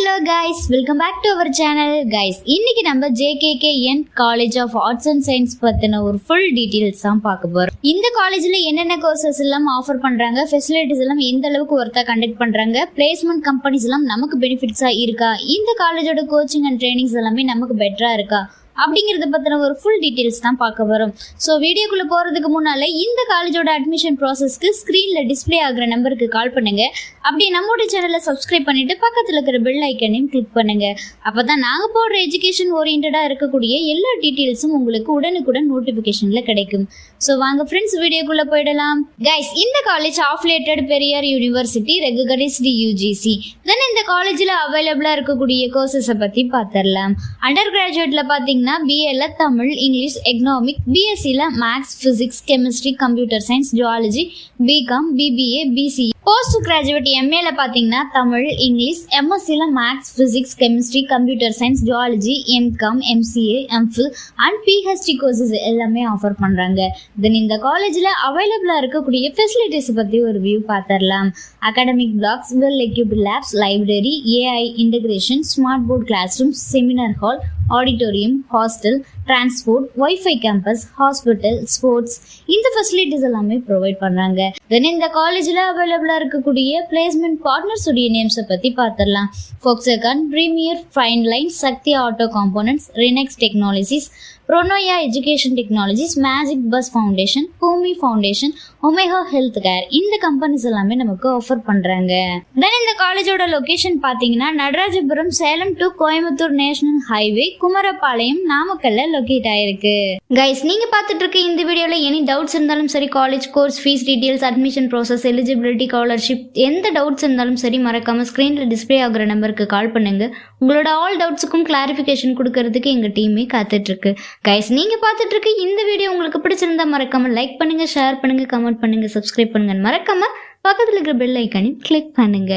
Hello guys, welcome back to our channel. Guys, இன்னைக்கு நம்ம JKKN College of Arts and Science பத்தின ஒரு full details தான் பார்க்க போறோம். இந்த காலேஜ்ல என்னென்ன கோர்சஸ் எல்லாம் ஆஃபர் பண்றாங்க, ஃபெசிலிட்டிஸ் எல்லாம் எந்த அளவுக்கு ஒர்த்தா கண்டக்ட் பண்றாங்க, பிளேஸ்மெண்ட் கம்பெனிஸ் எல்லாம் நமக்கு பெனிஃபிட்ஸா இருக்கா, இந்த காலேஜோட கோச்சிங் அண்ட் ட்ரைனிங்ஸ் எல்லாமே நமக்கு பெட்டரா இருக்கா அப்படிங்கறத பத்தின ஒரு ஃபுல் டீடைல்ஸ் தான் பார்க்க வரோம். ஸோ வீடியோக்குள்ள போறதுக்கு முன்னால இந்த காலேஜோட அட்மிஷன் ப்ராசஸ்க்கு ஸ்கிரீன்ல டிஸ்பிளே ஆகிற நம்பருக்கு கால் பண்ணுங்க. அப்படியே நம்மளோட சேனலை சப்ஸ்கிரைப் பண்ணிட்டு பக்கத்துல இருக்கிற பெல் ஐக்கனையும் கிளிக் பண்ணுங்க. அப்பதான் நாங்க போடுற எஜுகேஷன் ஓரியன்டா இருக்கக்கூடிய எல்லா டீடைல்ஸும் உங்களுக்கு உடனுக்குடன் நோட்டிபிகேஷன்ல கிடைக்கும். ஸோ வாங்க ஃப்ரெண்ட்ஸ் வீடியோக்குள்ள போயிடலாம். கைஸ், இந்த college affiliated Periyar university recognised UGC. தென் இந்த காலேஜ்ல அவைலபிளா இருக்கக்கூடிய கோர்சஸை பத்தி பார்த்திடலாம். அண்டர் கிராஜுவேட்ல பாத்தீங்கன்னா BA Tamil, English, economic, BSc maths, physics, chemistry, computer science, zoology, BCom, BBA, BCE. Post graduate MA பாத்தீங்கன்னா Tamil, English, MSc maths, physics, chemistry, computer science, zoology, MCom, MCA, MPhil and PhD courses எல்லாமே offer பண்றாங்க. Then இந்த காலேஜ்ல அவைலபிளா இருக்கக்கூடிய facilities பத்தி ஒரு view பார்த்திடலாம். Academic blocks, well equipped labs, library, AI integration, smart board class room, seminar hall, auditorium, hostel, transport, wifi campus, hospital, sports, இந்த ஃபெசிலிட்டிஸ் எல்லாமே ப்ரொவைட் பண்றாங்க. தென் இந்த காலேஜ்ல அவைலபிளா இருக்கக்கூடிய பிளேஸ்மெண்ட் பார்ட்னர்ஸ் உடைய நேம்ஸை பத்தி பார்த்திடலாம். Foxconn, Premier, Fineline, Shakti Auto Components, Rinex Technologies, Pronoia Education Technologies, Magic Bus Foundation, Bhoomi Foundation, Omega Health Care, இந்த கம்பெனிஸ் எல்லாமே நமக்கு ஆஃபர் பண்றாங்க. தென் இந்த காலேஜோட லொகேஷன் பாத்தீங்கன்னா Natarajapuram, Salem to Coimbatore national highway, Kumarapalayam, நாமக்கல்ல லொகேட் ஆயிருக்கு. கைஸ், நீங்க பார்த்துட்டு இருக்க இந்த வீடியோல எனி டவுட்ஸ் இருந்தாலும் சரி, college course fees details, admission process, eligibility, scholarship, எந்த டவுட்ஸ் இருந்தாலும் சரி மறக்காம ஸ்கிரீன்ல டிஸ்பிளே ஆகுற நம்பருக்கு கால் பண்ணுங்க. உங்களோட ஆல் டவுட்ஸுக்கும் கிளாரிஃபிகேஷன் கொடுக்கறதுக்கு எங்க டீமே காத்துட்டு இருக்கு. கைஸ், நீங்க பார்த்துட்டு இருக்க இந்த வீடியோ உங்களுக்கு பிடிச்சிருந்தா மறக்காம லைக் பண்ணுங்க, ஷேர் பண்ணுங்க, கமெண்ட் பண்ணுங்க, சப்ஸ்கிரைப் பண்ணுங்க, மறக்காம பக்கத்துல இருக்கிற பெல் ஐக்கானையும் கிளிக் பண்ணுங்க.